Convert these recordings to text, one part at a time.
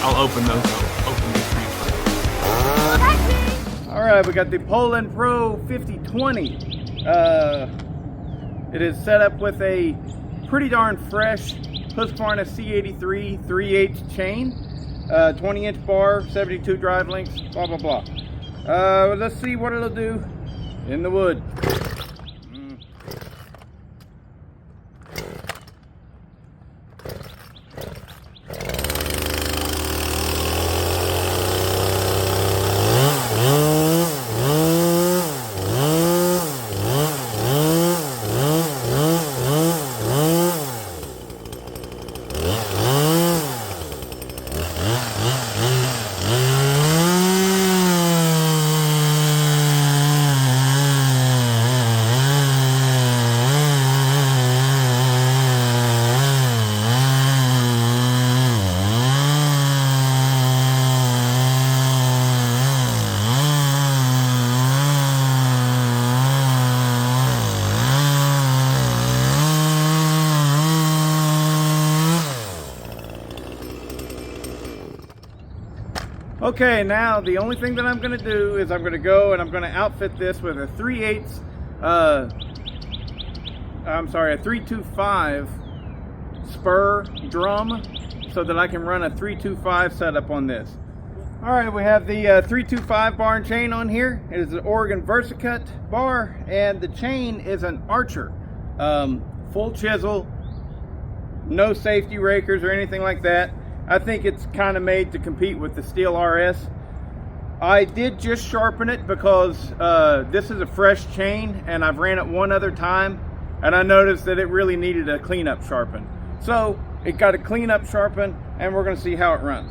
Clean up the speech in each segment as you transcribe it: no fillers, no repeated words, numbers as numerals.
I'll open those All right, we got the Poulan Pro 5020. It is set up with a pretty darn fresh Husqvarna C83 3/8 chain, 20-inch bar, 72 drive links, blah blah blah. Let's see what it'll do in the wood. Okay, now the only thing that I'm going to do is I'm going to go and I'm going to outfit this with a 325 spur drum so that I can run a 325 setup on this. All right, we have the 325 bar and chain on here. It is an Oregon VersaCut bar, and the chain is an Archer, full chisel, no safety rakers or anything like that. I think it's kind of made to compete with the Steel RS. I did just sharpen it because this is a fresh chain and I've ran it one other time and I noticed that it really needed a cleanup sharpen. So it got a cleanup sharpen and we're going to see how it runs.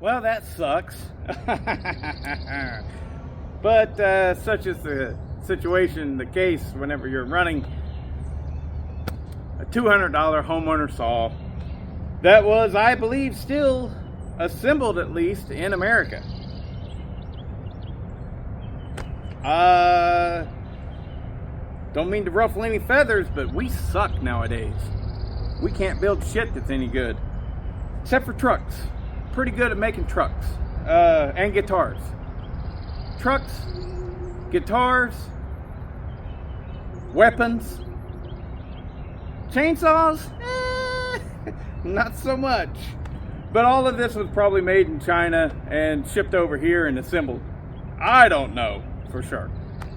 Well, that sucks. But such is the situation, the case, whenever you're running a $200 homeowner saw that was, I believe, still assembled, at least in America. Don't mean to ruffle any feathers, but we suck nowadays. We can't build shit that's any good, except for trucks. Pretty good at making trucks and guitars. Trucks, guitars, weapons, chainsaws, not so much. But all of this was probably made in China and shipped over here and assembled. I don't know for sure.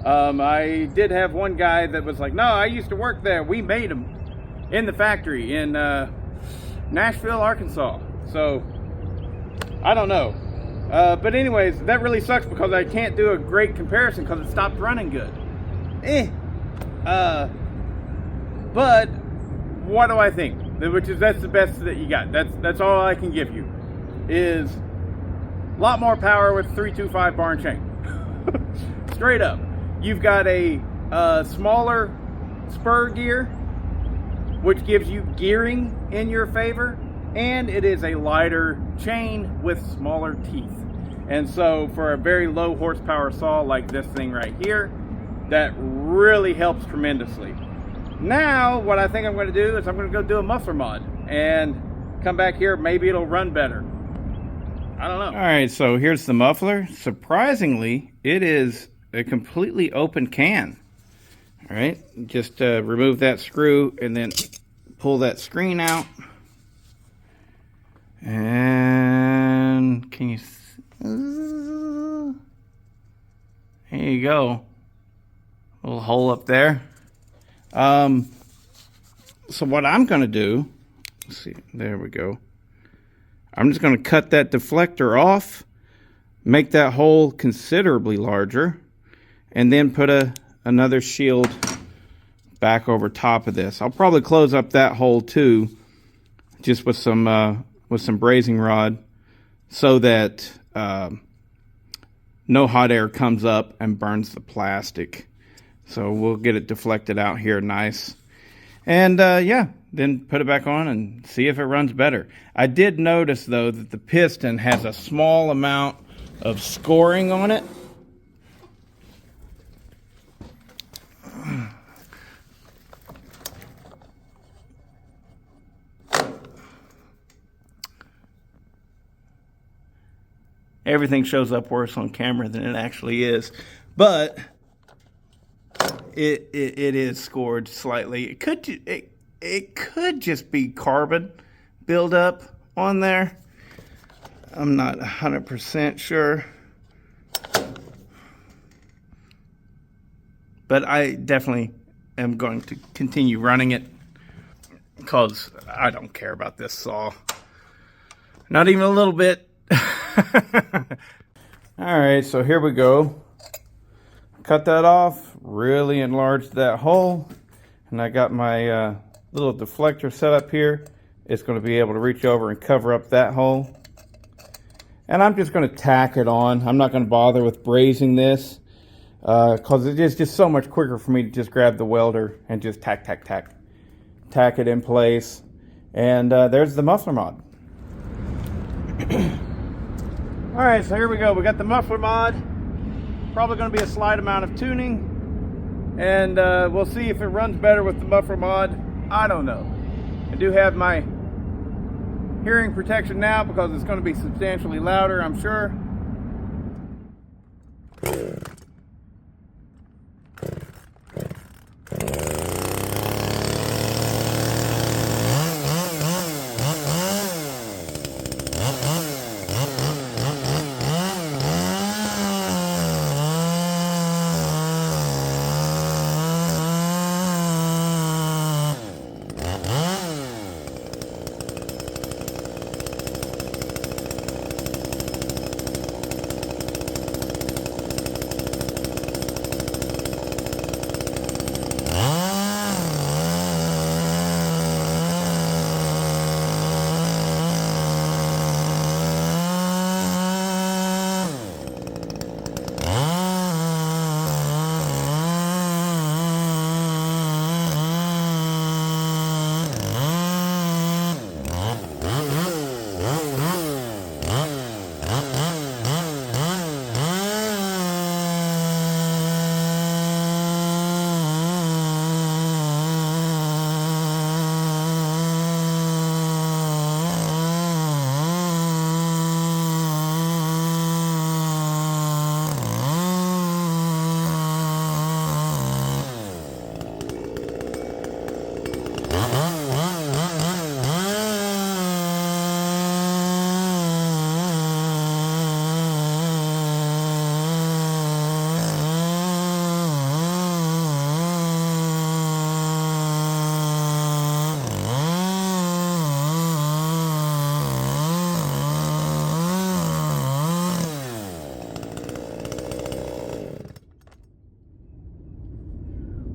I did have one guy that was like, no, I used to work there. We made them in the factory in Nashville, Arkansas. So I don't know. But anyways, that really sucks because I can't do a great comparison because it stopped running good. But what do I think? That's the best that you got. That's all I can give you. Is a lot more power with 325 bar and chain. Straight up. You've got a smaller spur gear, which gives you gearing in your favor, and it is a lighter chain with smaller teeth. And so for a very low horsepower saw like this thing right here, that really helps tremendously. Now, what I think I'm going to do is I'm going to go do a muffler mod and come back here. Maybe it'll run better. I don't know. All right, so here's the muffler. Surprisingly, it is a completely open can. All right, just remove that screw and then pull that screen out. And can you see? There you go. A little hole up there. So what I'm going to do, let's see, there we go. I'm just going to cut that deflector off, make that hole considerably larger, and then put another shield back over top of this. I'll probably close up that hole too, just with some brazing rod, so that no hot air comes up and burns the plastic. So we'll get it deflected out here nice. And yeah, then put it back on and see if it runs better. I did notice though that the piston has a small amount of scoring on it. Everything shows up worse on camera than it actually is, but it is scored slightly. It could just be carbon buildup on there. I'm not 100% sure, but I definitely am going to continue running it because I don't care about this saw, not even a little bit. All right, so here we go. Cut that off, really enlarged that hole, and I got my little deflector set up here. It's going to be able to reach over and cover up that hole. And I'm just going to tack it on. I'm not going to bother with brazing this because it is just so much quicker for me to just grab the welder and just tack it in place. And there's the muffler mod. All right, so here we go. We got the muffler mod. Probably going to be a slight amount of tuning, and we'll see if it runs better with the muffler mod. I don't know. I do have my hearing protection now because it's going to be substantially louder, I'm sure.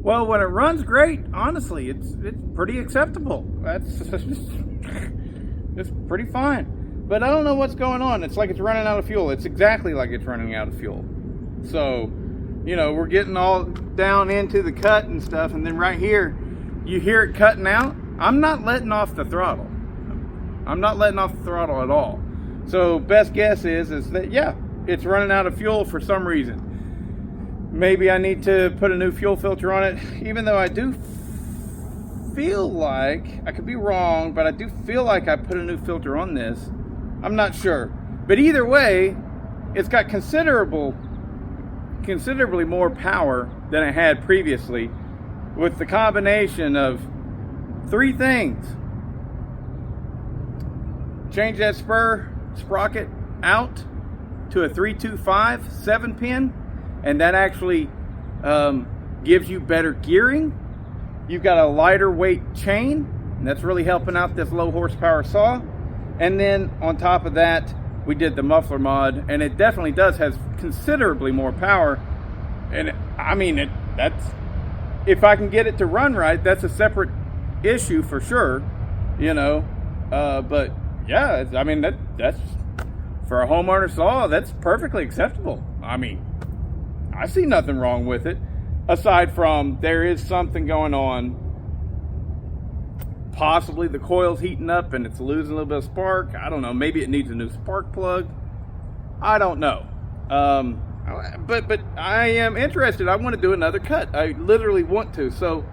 Well, when it runs great, honestly, it's pretty acceptable. That's it's pretty fine. But I don't know what's going on. It's like it's running out of fuel. It's exactly like it's running out of fuel. So, you know, we're getting all down into the cut and stuff, and then right here, you hear it cutting out. I'm not letting off the throttle. I'm not letting off the throttle at all. So best guess is that, yeah, it's running out of fuel for some reason. Maybe I need to put a new fuel filter on it, even though I do feel like, I could be wrong, but I do feel like I put a new filter on this. I'm not sure. But either way, it's got considerably more power than it had previously, with the combination of three things. Change that spur sprocket out to a 325 7-pin, and that actually gives you better gearing. You've got a lighter weight chain, and that's really helping out this low horsepower saw. And then on top of that, we did the muffler mod, and it definitely has considerably more power. And I mean, that's, if I can get it to run right, that's a separate issue for sure, you know. But yeah, I mean, that's for a homeowner saw, that's perfectly acceptable. I mean, I see nothing wrong with it, aside from there is something going on. Possibly the coil's heating up and it's losing a little bit of spark. I don't know. Maybe it needs a new spark plug. I don't know. But I am interested. I want to do another cut. I literally want to. So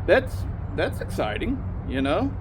that's exciting, you know.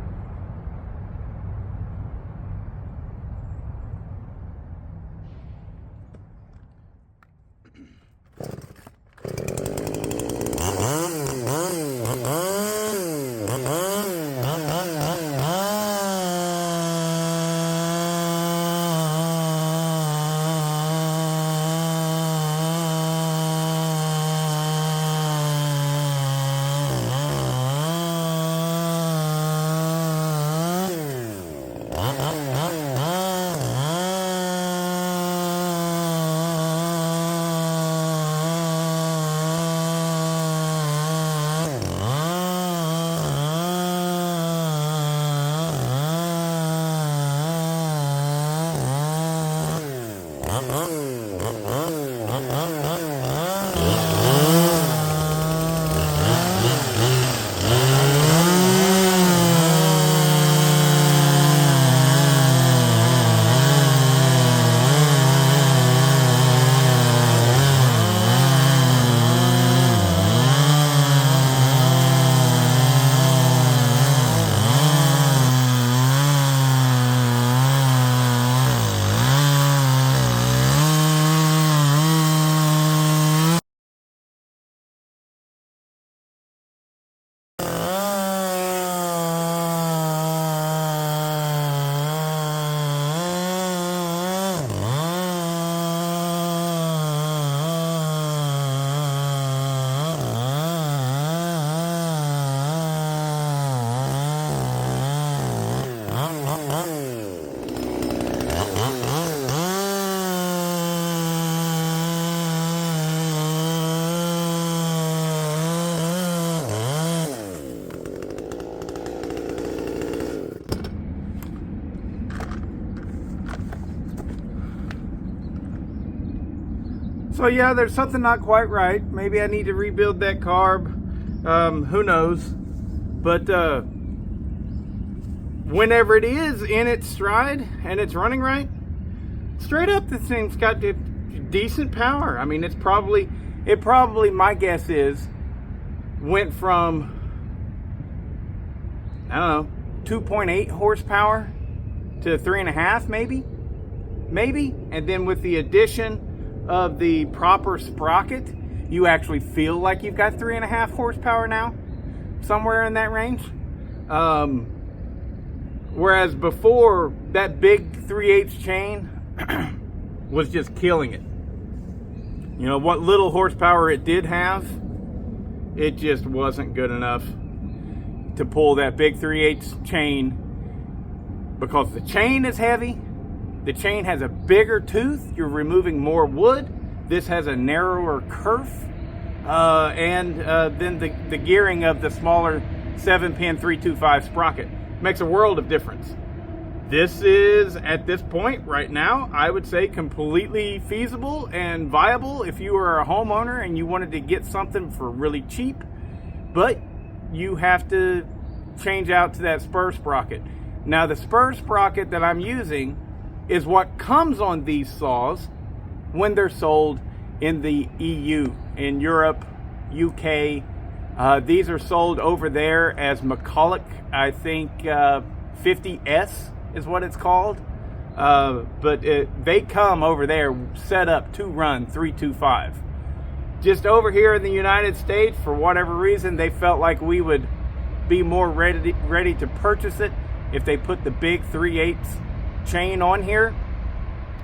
So yeah, there's something not quite right. Maybe I need to rebuild that carb. Who knows? But whenever it is in its stride and it's running right, straight up, this thing's got decent power. I mean, it probably, my guess is, went from, I don't know, 2.8 horsepower to 3.5 maybe. And then with the addition of the proper sprocket, you actually feel like you've got 3.5 horsepower now, somewhere in that range. Whereas before, that big 3/8 chain was just killing it. You know, what little horsepower it did have, it just wasn't good enough to pull that big 3/8 chain, because the chain is heavy. The chain has a bigger tooth. You're removing more wood. This has a narrower kerf. and then the gearing of the smaller 7-pin 325 sprocket makes a world of difference. This is, at this point right now, I would say completely feasible and viable if you are a homeowner and you wanted to get something for really cheap, but you have to change out to that spur sprocket. Now, the spur sprocket that I'm using is what comes on these saws when they're sold in the EU, in Europe, UK. These are sold over there as McCulloch, I think 50S is what it's called. But they come over there set up to run 325. Just over here in the United States, for whatever reason, they felt like we would be more ready to purchase it if they put the big 3/8 chain on here.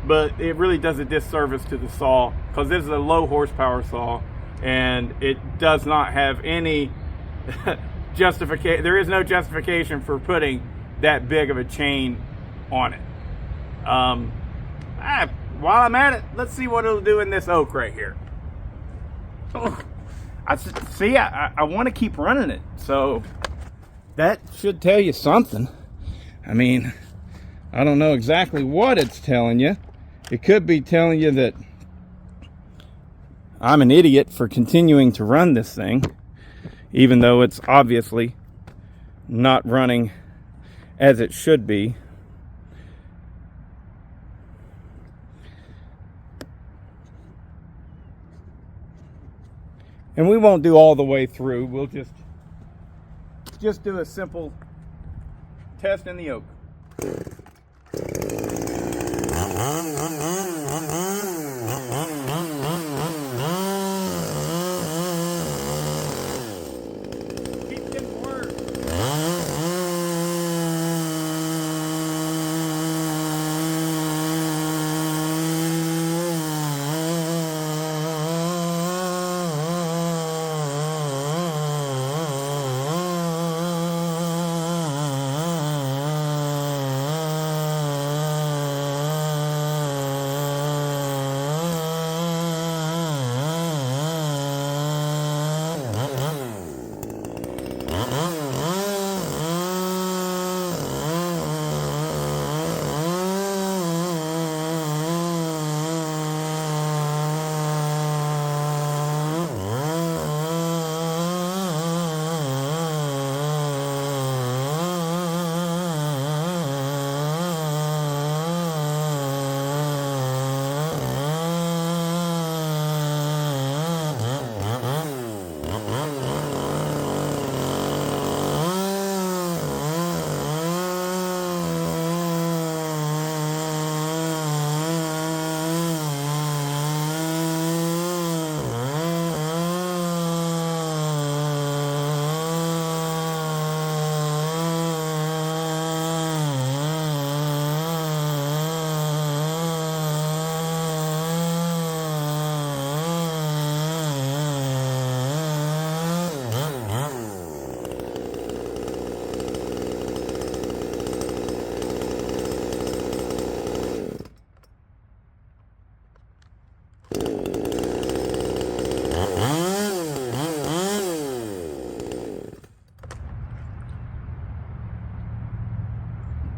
But it really does a disservice to the saw, because this is a low horsepower saw and it does not have any justification. There is no justification for putting that big of a chain on it. While I'm at it, let's see what it'll do in this oak right here. Oh, I want to keep running it, so that should tell you something. I mean, I don't know exactly what it's telling you. It could be telling you that I'm an idiot for continuing to run this thing, even though it's obviously not running as it should be. And we won't do all the way through. We'll just do a simple test in the yoke.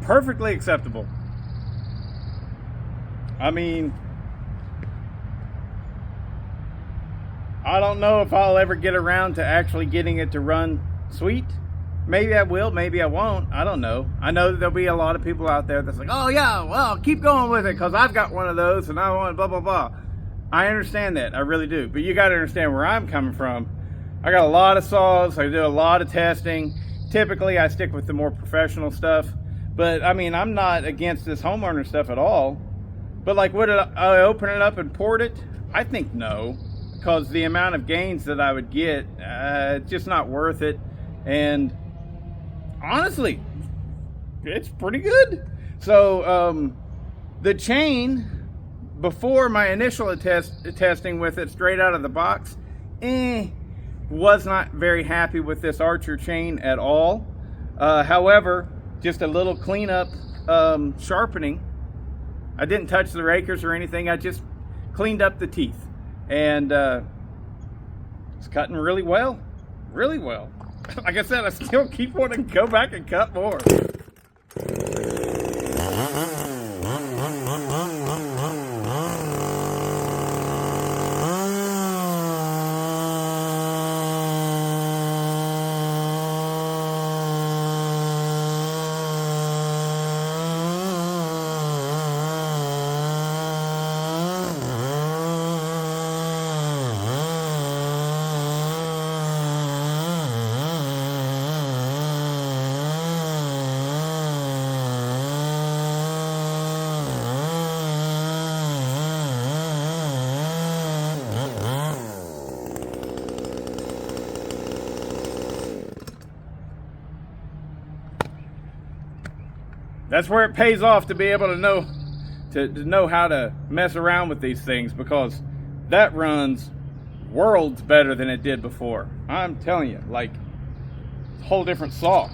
Perfectly acceptable. I mean, I don't know if I'll ever get around to actually getting it to run sweet. Maybe I will, maybe I won't. I don't know. I know that there'll be a lot of people out there that's like, oh yeah, well, keep going with it because I've got one of those and I want blah, blah, blah. I understand that. I really do. But you got to understand where I'm coming from. I got a lot of saws. I do a lot of testing. Typically, I stick with the more professional stuff. But, I mean, I'm not against this homeowner stuff at all. But, like, would I open it up and port it? I think no. Because the amount of gains that I would get, it's just not worth it. And, honestly, it's pretty good. So, the chain, before my initial testing with it straight out of the box, was not very happy with this Archer chain at all. However, just a little cleanup, sharpening. I didn't touch the rakers or anything. I just cleaned up the teeth. And It's cutting really well, really well. Like I said, I still keep wanting to go back and cut more. That's where it pays off to be able to know how to mess around with these things, because that runs worlds better than it did before. I'm telling you, like, it's a whole different saw.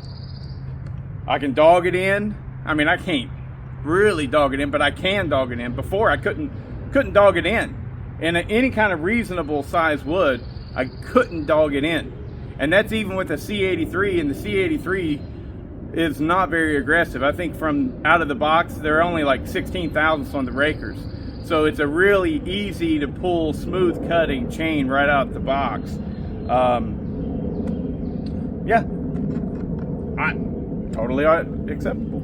I can dog it in. I mean, I can't really dog it in, but I can dog it in. Before, I couldn't dog it in. And any kind of reasonable size wood, I couldn't dog it in. And that's even with a C83, and the C83 is not very aggressive. I think from out of the box, they're only like 16 thousandths on the rakers. So it's a really easy to pull, smooth cutting chain right out the box. Yeah, totally acceptable.